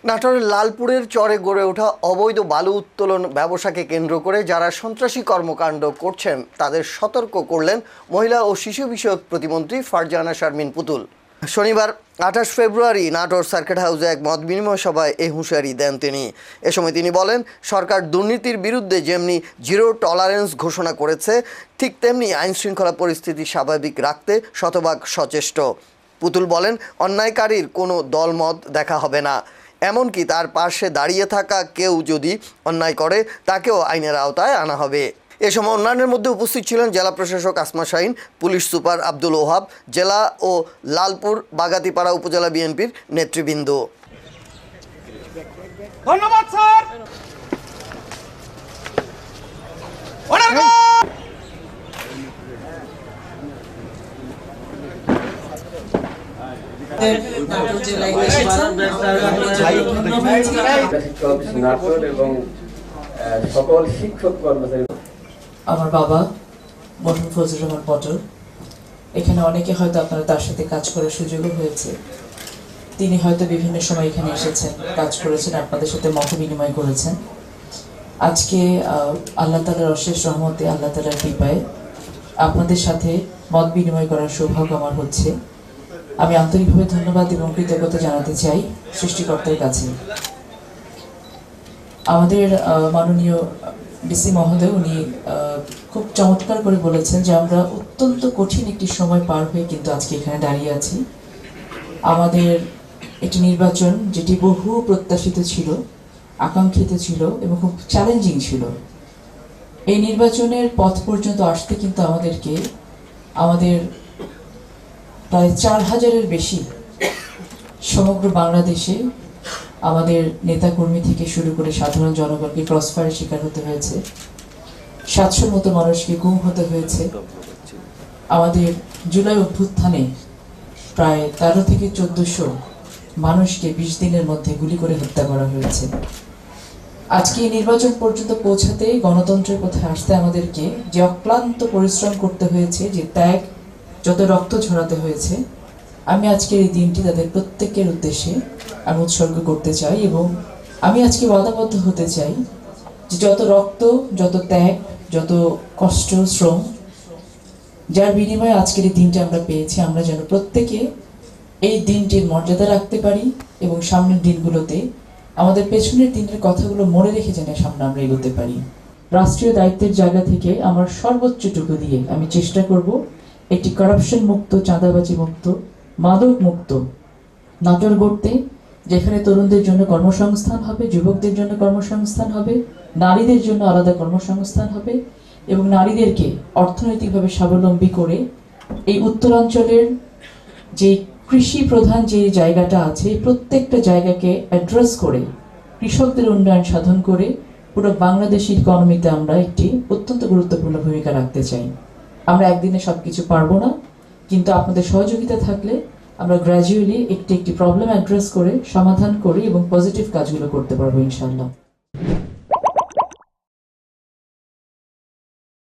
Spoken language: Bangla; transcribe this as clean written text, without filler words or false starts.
নাটোরের লালপুরের চরে গড়ে ওঠা অবৈধ বালু উত্তোলন ব্যবসাকে কেন্দ্র করে যারা সন্ত্রাসী কর্মকাণ্ড করছেন তাদের সতর্ক করলেন মহিলা ও শিশু বিষয়ক প্রতিমন্ত্রী ফারজানা শারমিন পুতুল। শনিবার 28 ফেব্রুয়ারি নাটোর সার্কিট হাউসে এক মত বিনিময় সভায় এই হুঁশিয়ারি দেন তিনি। এ সময় তিনি বলেন, সরকার দুর্নীতির বিরুদ্ধে যেমনি জিরো টলারেন্স ঘোষণা করেছে, ঠিক তেমনি আইনশৃঙ্খলা পরিস্থিতি স্বাভাবিক রাখতে শতভাগ সচেষ্ট। পুতুল বলেন, অন্যায়কারীর কোনো দলমত দেখা হবে না, এমনকি তার পাশে দাঁড়িয়ে থাকা কেউ যদি অন্যায় করে তাকেও আইনের আওতায় আনা হবে। এ সময় অন্যান্যের মধ্যে উপস্থিত ছিলেন জেলা প্রশাসক আসমা শাহিন, পুলিশ সুপার আব্দুল ওহাব, জেলা ও লালপুর বাগাতিপাড়া উপজেলা বিএনপির নেতৃবৃন্দ। ধন্যবাদ স্যার। আমার বাবা মরহুম ফজলুর রহমান পটল, এখানে অনেকে হয়তো আপনারা তার সাথে কাজ করার সুযোগও হয়েছে। তিনি হয়তো বিভিন্ন সময় এখানে এসেছেন, কাজ করেছেন, আপনাদের সাথে মত বিনিময় করেছেন। আজকে আল্লাহ তাআলার অশেষ রহমতে, আল্লাহ তাআলার কৃপায় আপনাদের সাথে মত বিনিময় করার সৌভাগ্য আমার হচ্ছে। আমি আন্তরিকভাবে ধন্যবাদ এবং কৃতজ্ঞতা জানাতে চাই সৃষ্টিকর্তার কাছে। আমাদের মাননীয় ডিসি মহোদয় উনি খুব চমৎকার করে বলেছেন যে আমরা অত্যন্ত কঠিন একটি সময় পার হয়ে কিন্তু আজকে এখানে দাঁড়িয়ে আছি। আমাদের একটি নির্বাচন যেটি বহু প্রত্যাশিত ছিল, আকাঙ্ক্ষিত ছিল এবং খুব চ্যালেঞ্জিং ছিল। এই নির্বাচনের পথ পর্যন্ত আসতে কিন্তু আমাদের প্রায় 4000-এর বেশি সমগ্র বাংলাদেশে আমাদের নেতাকর্মী থেকে শুরু করে সাধারণ জনগণকে ক্রসফায়ারের শিকার হতে হয়েছে। 700 মতো মানুষকে গুম হতে হয়েছে। আমাদের জুলাই অভ্যুত্থানে প্রায় 13 থেকে 1400 মানুষকে 20 দিনের মধ্যে গুলি করে হত্যা করা হয়েছে। আজকে এই নির্বাচন পর্যন্ত পৌঁছাতে, গণতন্ত্রের পথে আসতে আমাদেরকে যে অক্লান্ত পরিশ্রম করতে হয়েছে, যে ত্যাগ, যত রক্ত ঝরাতে হয়েছে, আমি আজকের এই দিনটি তাদের প্রত্যেকের উদ্দেশ্যে আমি উৎসর্গ করতে চাই এবং আমি আজকে ওয়াদাবদ্ধ হতে চাই যে যত রক্ত, যত ত্যাগ, যত কষ্ট, শ্রম, যার বিনিময়ে আজকের এই দিনটি আমরা পেয়েছি, আমরা যেন প্রত্যেকে এই দিনটির মর্যাদা রাখতে পারি এবং সামনের দিনগুলোতে আমাদের পেছনের দিনের কথাগুলো মনে রেখে যেন সামনে আমরা এগোতে পারি। রাষ্ট্রীয় দায়িত্বের জায়গা থেকে আমার সর্বোচ্চটুকু দিয়ে আমি চেষ্টা করব একটি কারাপশন মুক্ত, চাঁদাবাজি মুক্ত, মাদক মুক্ত নাটোর গড়তে, যেখানে তরুণদের জন্য কর্মসংস্থান হবে, যুবকদের জন্য কর্মসংস্থান হবে, নারীদের জন্য আলাদা কর্মসংস্থান হবে এবং নারীদেরকে অর্থনৈতিকভাবে স্বাবলম্বী করে এই উত্তরাঞ্চলের যে কৃষি প্রধান যে জায়গাটা আছে, প্রত্যেকটা জায়গাকে অ্যাড্রেস করে কৃষকদের উন্নয়ন সাধন করে পুরো বাংলাদেশ ইকোনমিতে আমরা একটি অত্যন্ত গুরুত্বপূর্ণ ভূমিকা রাখতে চাই। আমরা একদিনে সবকিছু পারবো না, কিন্তু আপনাদের সহযোগিতা থাকলে আমরা গ্র্যাজুয়ালি একটি প্রবলেম অ্যাড্রেস করে, সমাধান করে এবং পজিটিভ কাজগুলো করতে পারবো ইনশাআল্লাহ।